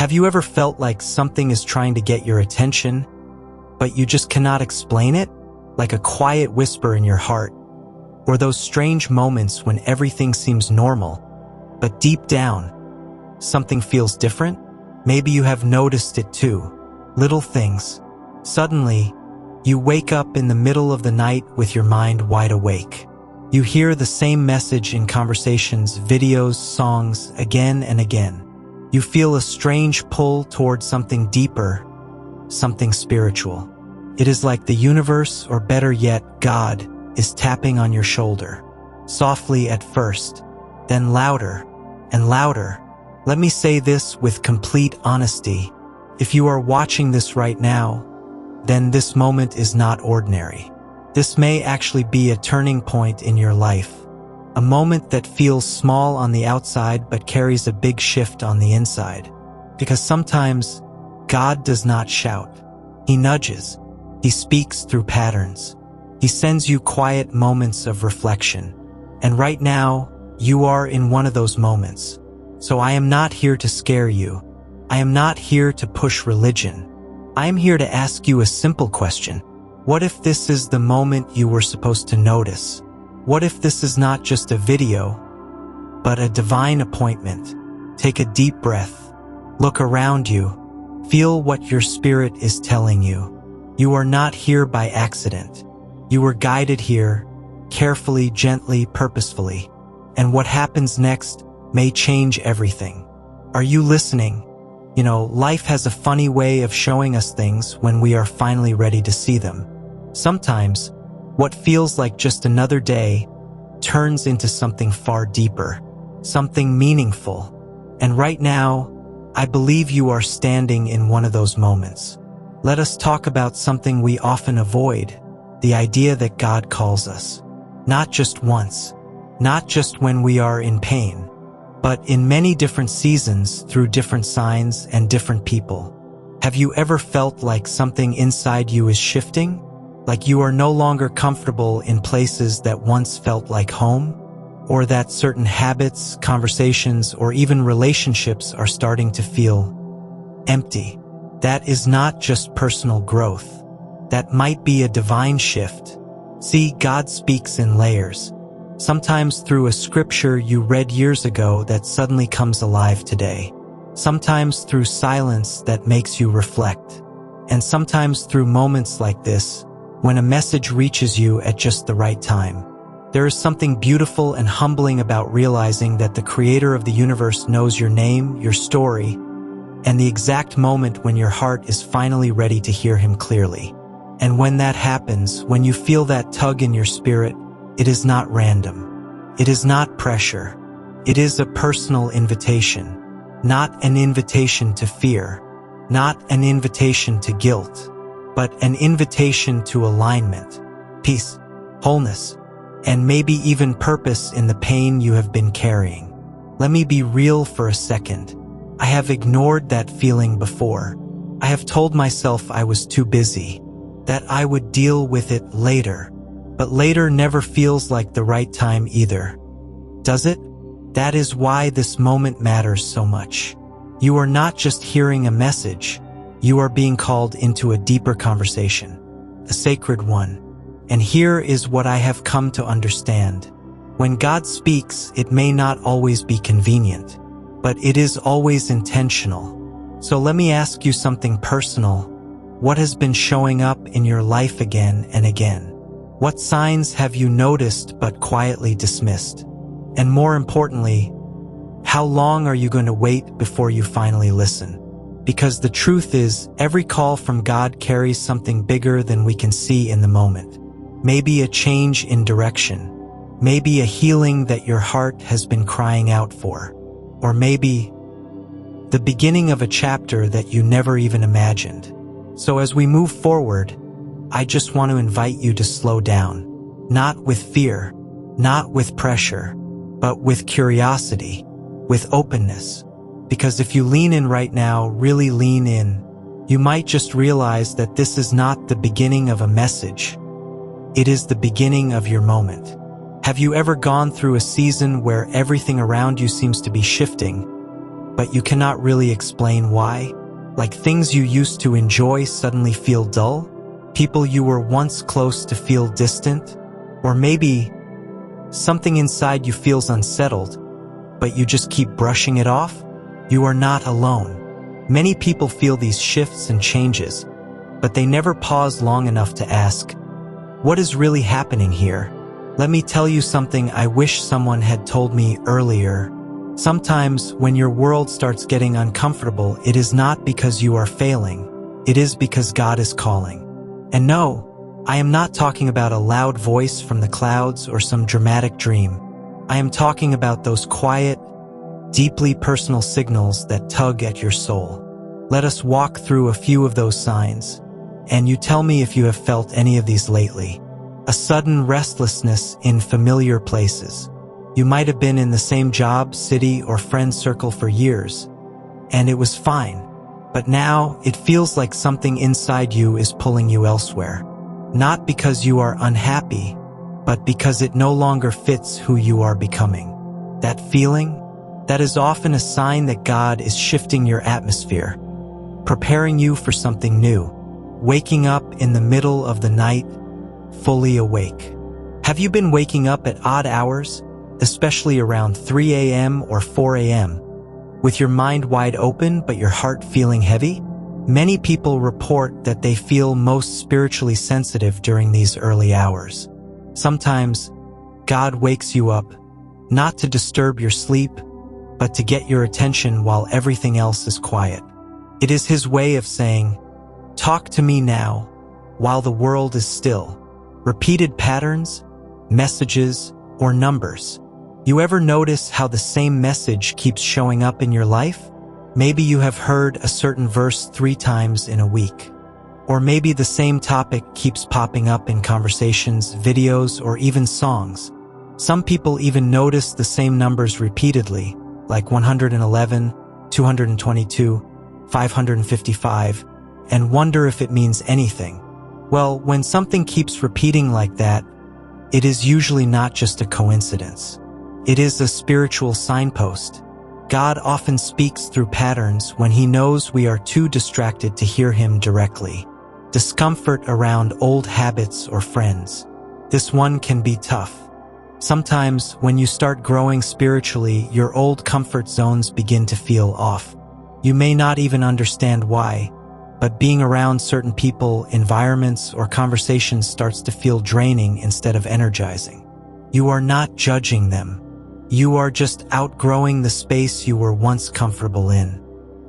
Have you ever felt like something is trying to get your attention, but you just cannot explain it? Like a quiet whisper in your heart, or those strange moments when everything seems normal, but deep down, something feels different? Maybe you have noticed it too. Little things. Suddenly, you wake up in the middle of the night with your mind wide awake. You hear the same message in conversations, videos, songs, again and again. You feel a strange pull toward something deeper, something spiritual. It is like the universe, or better yet, God, is tapping on your shoulder. Softly at first, then louder and louder. Let me say this with complete honesty. If you are watching this right now, then this moment is not ordinary. This may actually be a turning point in your life. A moment that feels small on the outside but carries a big shift on the inside. Because sometimes, God does not shout. He nudges. He speaks through patterns. He sends you quiet moments of reflection. And right now, you are in one of those moments. So I am not here to scare you. I am not here to push religion. I am here to ask you a simple question. What if this is the moment you were supposed to notice? What if this is not just a video, but a divine appointment? Take a deep breath. Look around you. Feel what your spirit is telling you. You are not here by accident. You were guided here, carefully, gently, purposefully. And what happens next may change everything. Are you listening? You know, life has a funny way of showing us things when we are finally ready to see them. Sometimes, what feels like just another day turns into something far deeper, something meaningful. And right now, I believe you are standing in one of those moments. Let us talk about something we often avoid, the idea that God calls us. Not just once, not just when we are in pain, but in many different seasons through different signs and different people. Have you ever felt like something inside you is shifting? Like you are no longer comfortable in places that once felt like home? Or that certain habits, conversations, or even relationships are starting to feel empty? That is not just personal growth. That might be a divine shift. See, God speaks in layers. Sometimes through a scripture you read years ago that suddenly comes alive today. Sometimes through silence that makes you reflect. And sometimes through moments like this, when a message reaches you at just the right time. There is something beautiful and humbling about realizing that the Creator of the universe knows your name, your story, and the exact moment when your heart is finally ready to hear Him clearly. And when that happens, when you feel that tug in your spirit, it is not random. It is not pressure. It is a personal invitation. Not an invitation to fear. Not an invitation to guilt. But an invitation to alignment, peace, wholeness, and maybe even purpose in the pain you have been carrying. Let me be real for a second. I have ignored that feeling before. I have told myself I was too busy, that I would deal with it later. But later never feels like the right time either. Does it? That is why this moment matters so much. You are not just hearing a message. You are being called into a deeper conversation, a sacred one. And here is what I have come to understand. When God speaks, it may not always be convenient, but it is always intentional. So let me ask you something personal. What has been showing up in your life again and again? What signs have you noticed but quietly dismissed? And more importantly, how long are you going to wait before you finally listen? Because the truth is, every call from God carries something bigger than we can see in the moment. Maybe a change in direction. Maybe a healing that your heart has been crying out for. Or maybe the beginning of a chapter that you never even imagined. So as we move forward, I just want to invite you to slow down. Not with fear, not with pressure, but with curiosity, with openness. Because if you lean in right now, really lean in, you might just realize that this is not the beginning of a message. It is the beginning of your moment. Have you ever gone through a season where everything around you seems to be shifting, but you cannot really explain why. Like things you used to enjoy suddenly feel dull, people you were once close to feel distant, or maybe something inside you feels unsettled, but you just keep brushing it off. You are not alone. Many people feel these shifts and changes, but they never pause long enough to ask, what is really happening here? Let me tell you something I wish someone had told me earlier. Sometimes when your world starts getting uncomfortable, it is not because you are failing. It is because God is calling. And no, I am not talking about a loud voice from the clouds or some dramatic dream. I am talking about those quiet, deeply personal signals that tug at your soul. Let us walk through a few of those signs, and you tell me if you have felt any of these lately. A sudden restlessness in familiar places. You might have been in the same job, city, or friend circle for years, and it was fine. But now it feels like something inside you is pulling you elsewhere. Not because you are unhappy, but because it no longer fits who you are becoming. That feeling, that is often a sign that God is shifting your atmosphere, preparing you for something new, waking up in the middle of the night, fully awake. Have you been waking up at odd hours, especially around 3 a.m. or 4 a.m., with your mind wide open but your heart feeling heavy? Many people report that they feel most spiritually sensitive during these early hours. Sometimes, God wakes you up, not to disturb your sleep, but to get your attention while everything else is quiet. It is His way of saying, talk to me now, while the world is still. Repeated patterns, messages, or numbers. You ever notice how the same message keeps showing up in your life? Maybe you have heard a certain verse 3 times in a week. Or maybe the same topic keeps popping up in conversations, videos, or even songs. Some people even notice the same numbers repeatedly, like 111, 222, 555, and wonder if it means anything. Well, when something keeps repeating like that, it is usually not just a coincidence. It is a spiritual signpost. God often speaks through patterns when He knows we are too distracted to hear Him directly. Discomfort around old habits or friends. This one can be tough. Sometimes, when you start growing spiritually, your old comfort zones begin to feel off. You may not even understand why, but being around certain people, environments, or conversations starts to feel draining instead of energizing. You are not judging them. You are just outgrowing the space you were once comfortable in.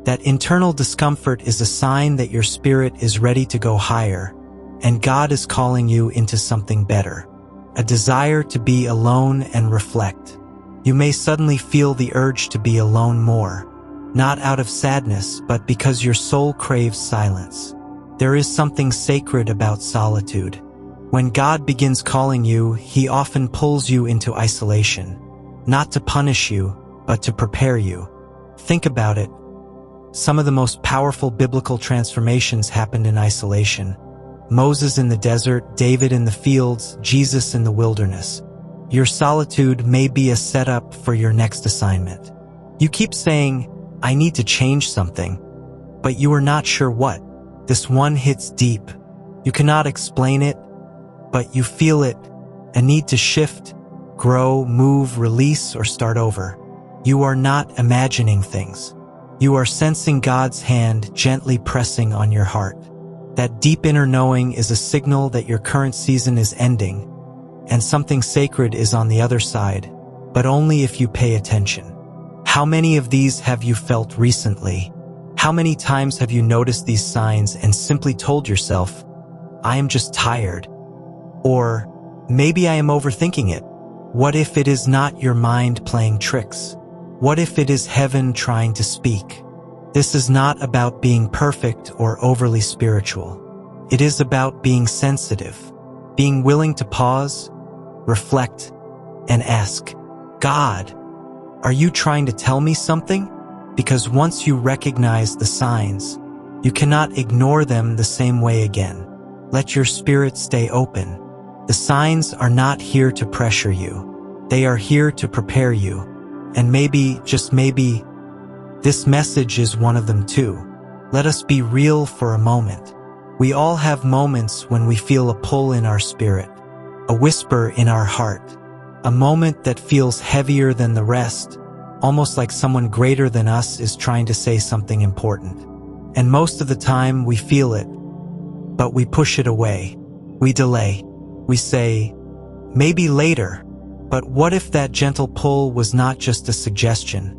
That internal discomfort is a sign that your spirit is ready to go higher, and God is calling you into something better. A desire to be alone and reflect. You may suddenly feel the urge to be alone more. Not out of sadness, but because your soul craves silence. There is something sacred about solitude. When God begins calling you, He often pulls you into isolation. Not to punish you, but to prepare you. Think about it. Some of the most powerful biblical transformations happened in isolation. Moses in the desert, David in the fields, Jesus in the wilderness. Your solitude may be a setup for your next assignment. You keep saying, I need to change something, but you are not sure what. This one hits deep. You cannot explain it, but you feel it, a need to shift, grow, move, release, or start over. You are not imagining things. You are sensing God's hand gently pressing on your heart. That deep inner knowing is a signal that your current season is ending, and something sacred is on the other side, but only if you pay attention. How many of these have you felt recently? How many times have you noticed these signs and simply told yourself, I am just tired? Or, maybe I am overthinking it. What if it is not your mind playing tricks? What if it is heaven trying to speak? This is not about being perfect or overly spiritual. It is about being sensitive, being willing to pause, reflect, and ask, God, are you trying to tell me something? Because once you recognize the signs, you cannot ignore them the same way again. Let your spirit stay open. The signs are not here to pressure you. They are here to prepare you. And maybe, just maybe, This message is one of them too. Let us be real for a moment. We all have moments when we feel a pull in our spirit, a whisper in our heart, a moment that feels heavier than the rest, almost like someone greater than us is trying to say something important. And most of the time we feel it, but we push it away. We delay. We say, maybe later. But what if that gentle pull was not just a suggestion,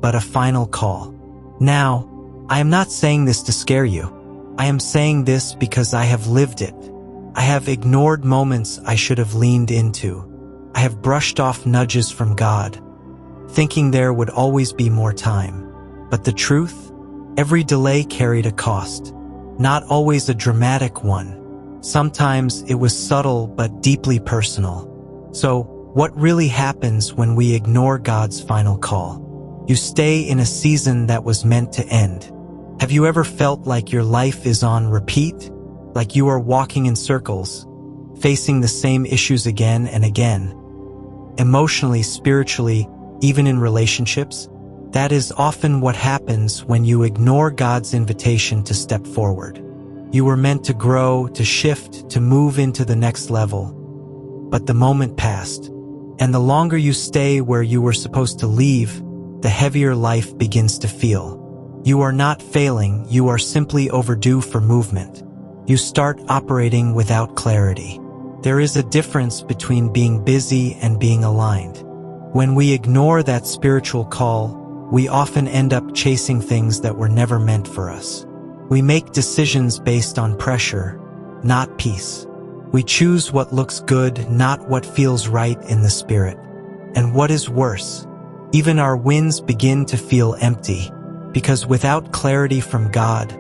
but a final call? Now, I am not saying this to scare you. I am saying this because I have lived it. I have ignored moments I should have leaned into. I have brushed off nudges from God, thinking there would always be more time. But the truth? Every delay carried a cost. Not always a dramatic one. Sometimes it was subtle but deeply personal. So, what really happens when we ignore God's final call? You stay in a season that was meant to end. Have you ever felt like your life is on repeat? Like you are walking in circles, facing the same issues again and again? Emotionally, spiritually, even in relationships, that is often what happens when you ignore God's invitation to step forward. You were meant to grow, to shift, to move into the next level. But the moment passed, and the longer you stay where you were supposed to leave, the heavier life begins to feel. You are not failing, you are simply overdue for movement. You start operating without clarity. There is a difference between being busy and being aligned. When we ignore that spiritual call, we often end up chasing things that were never meant for us. We make decisions based on pressure, not peace. We choose what looks good, not what feels right in the spirit. And what is worse, even our wins begin to feel empty, because without clarity from God,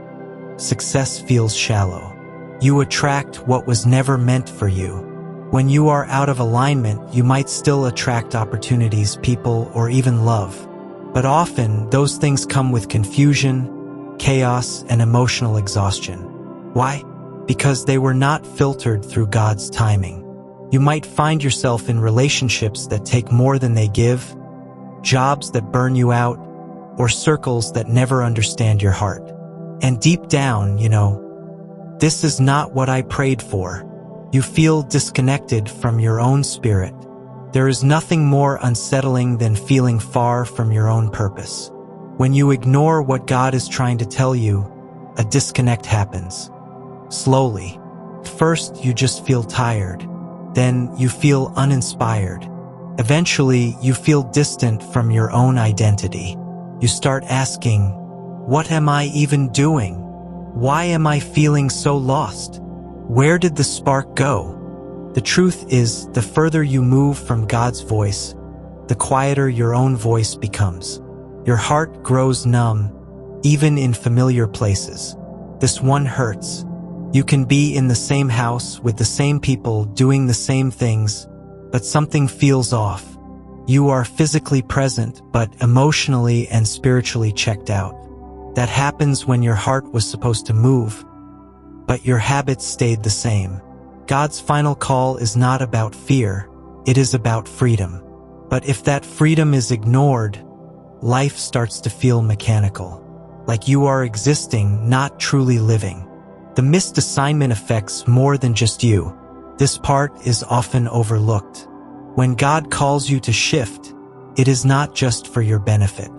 success feels shallow. You attract what was never meant for you. When you are out of alignment, you might still attract opportunities, people, or even love. But often, those things come with confusion, chaos, and emotional exhaustion. Why? Because they were not filtered through God's timing. You might find yourself in relationships that take more than they give, jobs that burn you out, or circles that never understand your heart. And deep down, you know, this is not what I prayed for. You feel disconnected from your own spirit. There is nothing more unsettling than feeling far from your own purpose. When you ignore what God is trying to tell you, a disconnect happens. Slowly. First, you just feel tired. Then you feel uninspired. Eventually, you feel distant from your own identity. You start asking, what am I even doing? Why am I feeling so lost? Where did the spark go? The truth is, the further you move from God's voice, the quieter your own voice becomes. Your heart grows numb, even in familiar places. This one hurts. You can be in the same house with the same people doing the same things, but something feels off. You are physically present, but emotionally and spiritually checked out. That happens when your heart was supposed to move, but your habits stayed the same. God's final call is not about fear, it is about freedom. But if that freedom is ignored, life starts to feel mechanical, like you are existing, not truly living. The missed assignment affects more than just you. This part is often overlooked. When God calls you to shift, it is not just for your benefit.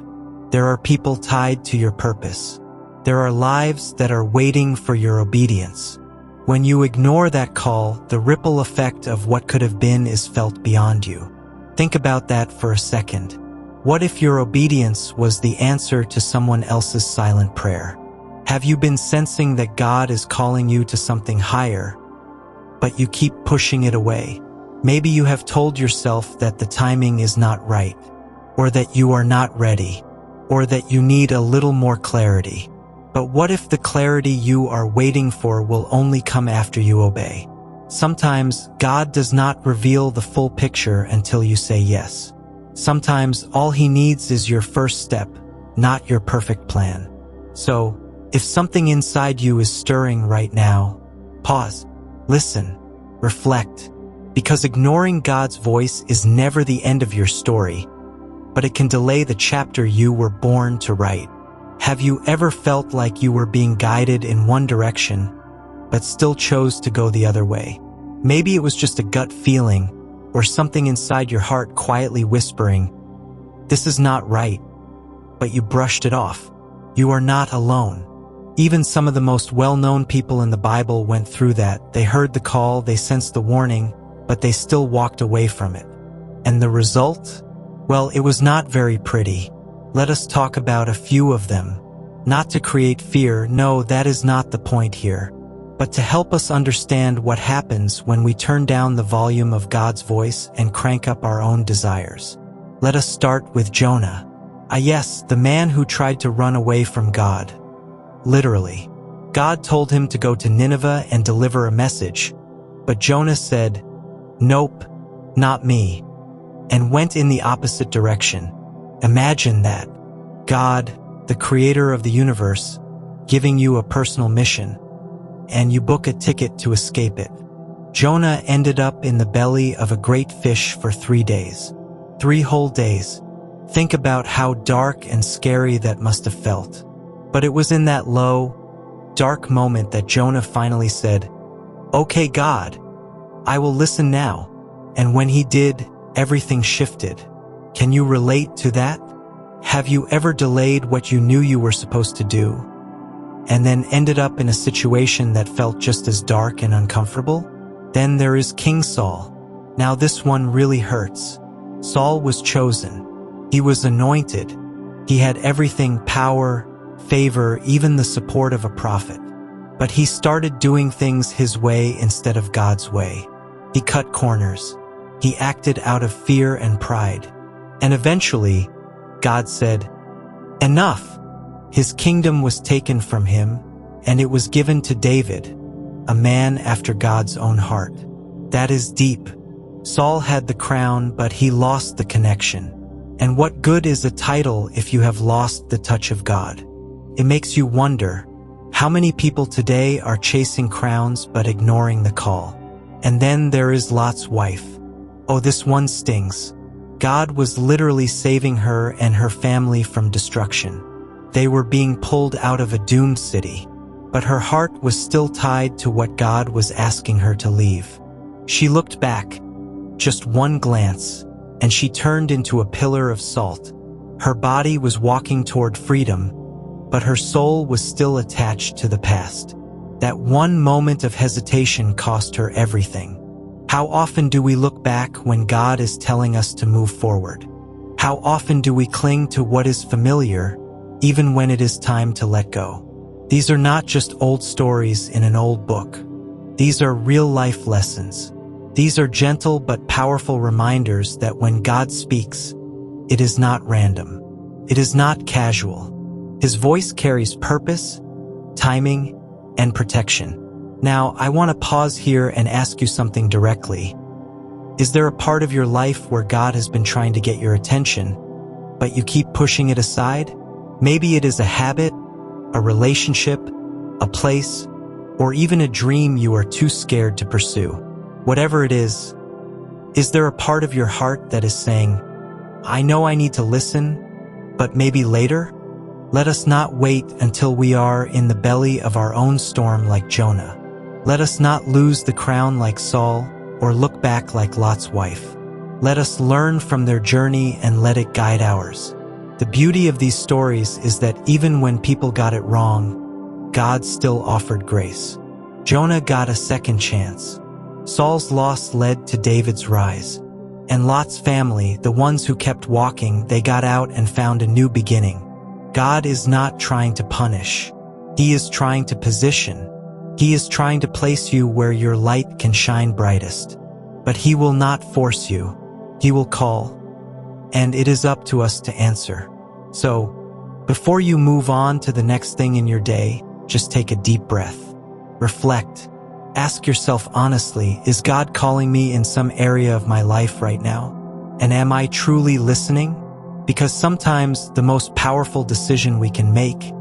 There are people tied to your purpose. There are lives that are waiting for your obedience. When you ignore that call, the ripple effect of what could have been is felt beyond you. Think about that for a second. What if your obedience was the answer to someone else's silent prayer? Have you been sensing that God is calling you to something higher, but you keep pushing it away? Maybe you have told yourself that the timing is not right, or that you are not ready, or that you need a little more clarity. But what if the clarity you are waiting for will only come after you obey? Sometimes God does not reveal the full picture until you say yes. Sometimes all He needs is your first step, not your perfect plan. So, if something inside you is stirring right now, pause, listen, reflect, because ignoring God's voice is never the end of your story. but it can delay the chapter you were born to write. Have you ever felt like you were being guided in one direction, but still chose to go the other way? Maybe it was just a gut feeling, or something inside your heart quietly whispering, "This is not right," but you brushed it off. You are not alone. Even some of the most well-known people in the Bible went through that. They heard the call, they sensed the warning, but they still walked away from it. And the result? Well, it was not very pretty. Let us talk about a few of them. Not to create fear, no, that is not the point here, but to help us understand what happens when we turn down the volume of God's voice and crank up our own desires. Let us start with Jonah. Yes, the man who tried to run away from God. Literally. God told him to go to Nineveh and deliver a message, but Jonah said, "Nope, not me," and went in the opposite direction. Imagine that. God, the creator of the universe, giving you a personal mission, and you book a ticket to escape it. Jonah ended up in the belly of a great fish for 3 days. 3 whole days. Think about how dark and scary that must have felt. But it was in that low, dark moment that Jonah finally said, "Okay, God, I will listen now." And when he did, everything shifted. Can you relate to that? Have you ever delayed what you knew you were supposed to do, and then ended up in a situation that felt just as dark and uncomfortable? Then there is King Saul. Now this one really hurts. Saul was chosen. He was anointed. He had everything: power, favor, even the support of a prophet. But he started doing things his way instead of God's way. He cut corners. He acted out of fear and pride. And eventually, God said, "Enough." His kingdom was taken from him, and it was given to David, a man after God's own heart. That is deep. Saul had the crown, but he lost the connection. And what good is a title if you have lost the touch of God? It makes you wonder, how many people today are chasing crowns but ignoring the call? And then there is Lot's wife. Oh, this one stings. God was literally saving her and her family from destruction. They were being pulled out of a doomed city, but her heart was still tied to what God was asking her to leave. She looked back, just one glance, and she turned into a pillar of salt. Her body was walking toward freedom, but her soul was still attached to the past. That one moment of hesitation cost her everything. How often do we look back when God is telling us to move forward? How often do we cling to what is familiar, even when it is time to let go? These are not just old stories in an old book. These are real-life lessons. These are gentle but powerful reminders that when God speaks, it is not random. It is not casual. His voice carries purpose, timing, and protection. Now, I want to pause here and ask you something directly. Is there a part of your life where God has been trying to get your attention, but you keep pushing it aside? Maybe it is a habit, a relationship, a place, or even a dream you are too scared to pursue. Whatever it is there a part of your heart that is saying, "I know I need to listen, but maybe later"? Let us not wait until we are in the belly of our own storm like Jonah. Let us not lose the crown like Saul or look back like Lot's wife. Let us learn from their journey and let it guide ours. The beauty of these stories is that even when people got it wrong, God still offered grace. Jonah got a second chance. Saul's loss led to David's rise. And Lot's family, the ones who kept walking, they got out and found a new beginning. God is not trying to punish. He is trying to position. He is trying to place you where your light can shine brightest. But He will not force you. He will call. And it is up to us to answer. So, before you move on to the next thing in your day, just take a deep breath. Reflect. Ask yourself honestly, is God calling me in some area of my life right now? And am I truly listening? Because sometimes the most powerful decision we can make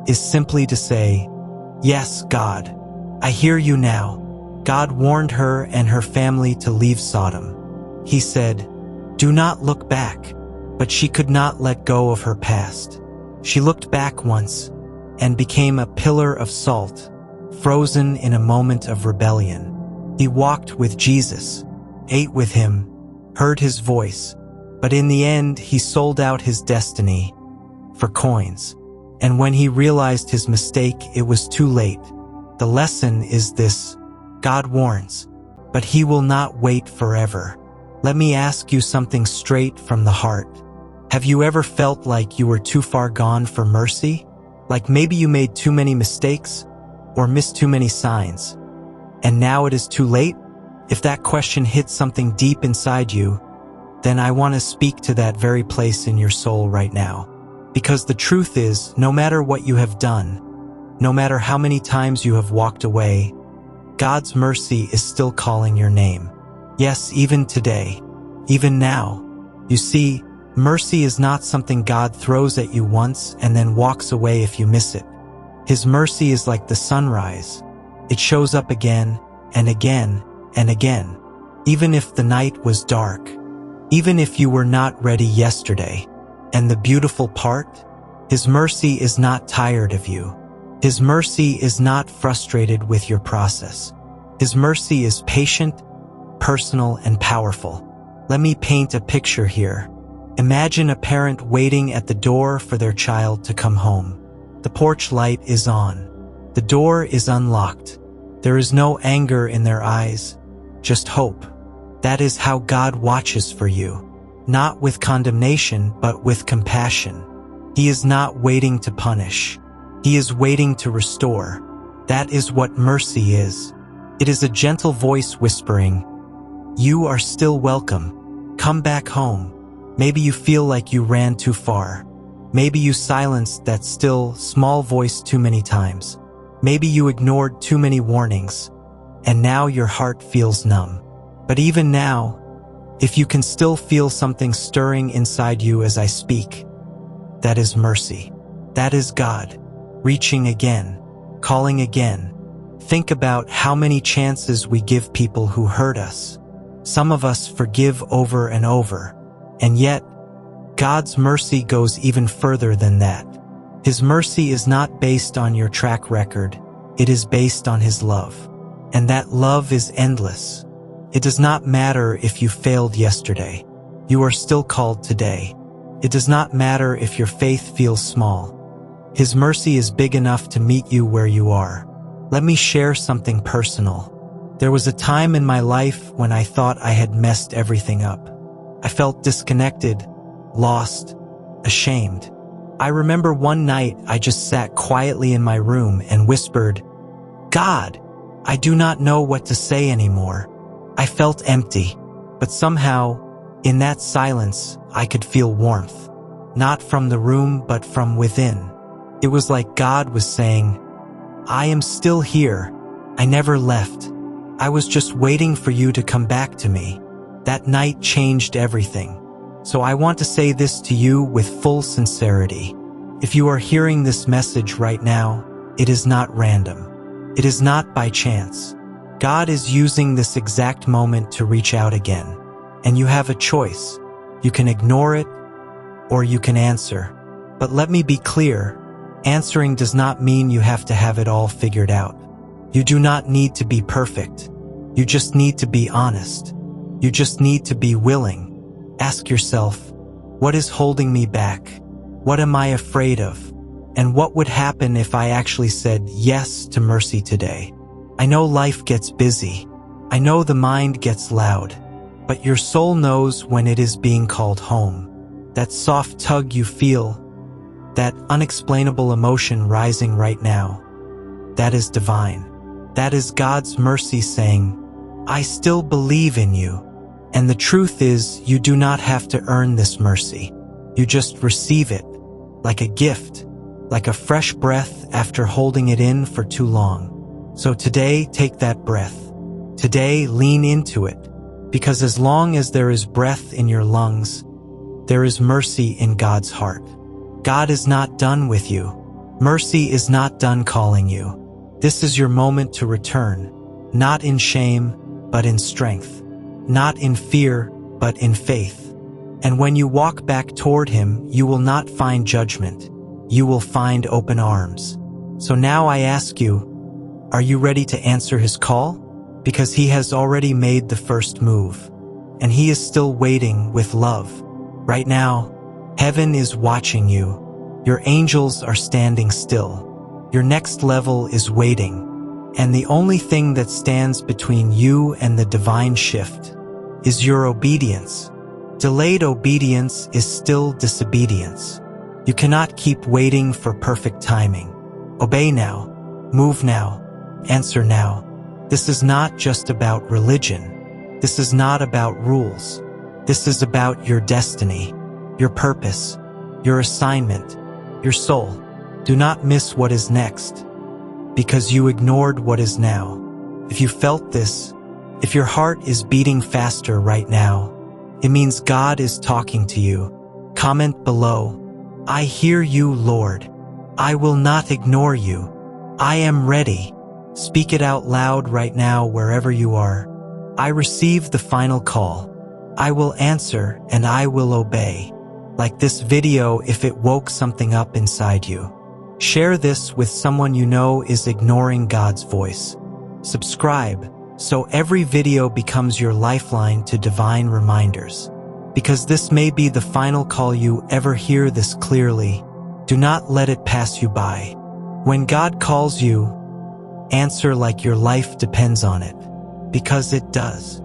is simply to say, "Yes, God, I hear you now." God warned her and her family to leave Sodom. He said, "Do not look back." but she could not let go of her past. She looked back once and became a pillar of salt, frozen in a moment of rebellion. He walked with Jesus, ate with him, heard his voice, but in the end he sold out his destiny for coins. And when he realized his mistake, it was too late. The lesson is this: God warns, but he will not wait forever. Let me ask you something straight from the heart. Have you ever felt like you were too far gone for mercy? Like maybe you made too many mistakes or missed too many signs, and now it is too late? If that question hits something deep inside you, then I want to speak to that very place in your soul right now. Because the truth is, no matter what you have done, no matter how many times you have walked away, God's mercy is still calling your name. Yes, even today, even now. You see, mercy is not something God throws at you once and then walks away if you miss it. His mercy is like the sunrise. It shows up again and again and again, even if the night was dark, even if you were not ready yesterday. And the beautiful part? His mercy is not tired of you. His mercy is not frustrated with your process. His mercy is patient, personal, and powerful. Let me paint a picture here. Imagine a parent waiting at the door for their child to come home. The porch light is on. The door is unlocked. There is no anger in their eyes, just hope. That is how God watches for you. Not with condemnation, but with compassion. He is not waiting to punish. He is waiting to restore. That is what mercy is. It is a gentle voice whispering, "You are still welcome. Come back home." Maybe you feel like you ran too far. Maybe you silenced that still, small voice too many times. Maybe you ignored too many warnings, and now your heart feels numb. But even now, if you can still feel something stirring inside you as I speak, that is mercy. That is God, reaching again, calling again. Think about how many chances we give people who hurt us. Some of us forgive over and over, and yet, God's mercy goes even further than that. His mercy is not based on your track record, it is based on His love. And that love is endless. It does not matter if you failed yesterday. You are still called today. It does not matter if your faith feels small. His mercy is big enough to meet you where you are. Let me share something personal. There was a time in my life when I thought I had messed everything up. I felt disconnected, lost, ashamed. I remember one night I just sat quietly in my room and whispered, "God, I do not know what to say anymore." I felt empty, but somehow, in that silence, I could feel warmth. Not from the room, but from within. It was like God was saying, "I am still here. I never left. I was just waiting for you to come back to me." That night changed everything. So I want to say this to you with full sincerity. If you are hearing this message right now, it is not random. It is not by chance. God is using this exact moment to reach out again. And you have a choice. You can ignore it, or you can answer. But let me be clear, answering does not mean you have to have it all figured out. You do not need to be perfect. You just need to be honest. You just need to be willing. Ask yourself, what is holding me back? What am I afraid of? And what would happen if I actually said yes to mercy today? I know life gets busy. I know the mind gets loud. But your soul knows when it is being called home. That soft tug you feel, that unexplainable emotion rising right now, that is divine. That is God's mercy saying, "I still believe in you." And the truth is, you do not have to earn this mercy. You just receive it, like a gift, like a fresh breath after holding it in for too long. So today, take that breath. Today, lean into it, because as long as there is breath in your lungs, there is mercy in God's heart. God is not done with you. Mercy is not done calling you. This is your moment to return, not in shame, but in strength. Not in fear, but in faith. And when you walk back toward him, you will not find judgment. You will find open arms. So now I ask you, are you ready to answer his call? Because he has already made the first move, and he is still waiting with love. Right now, heaven is watching you. Your angels are standing still. Your next level is waiting, and the only thing that stands between you and the divine shift is your obedience. Delayed obedience is still disobedience. You cannot keep waiting for perfect timing. Obey now, move now, answer now. This is not just about religion. This is not about rules. This is about your destiny, your purpose, your assignment, your soul. Do not miss what is next, because you ignored what is now. If you felt this, if your heart is beating faster right now, it means God is talking to you. Comment below, I hear you, Lord. I will not ignore you. I am ready. Speak it out loud right now wherever you are. I receive the final call. I will answer and I will obey. Like this video if it woke something up inside you. Share this with someone you know is ignoring God's voice. Subscribe so every video becomes your lifeline to divine reminders. Because this may be the final call you ever hear this clearly. Do not let it pass you by. When God calls you, answer like your life depends on it, because it does.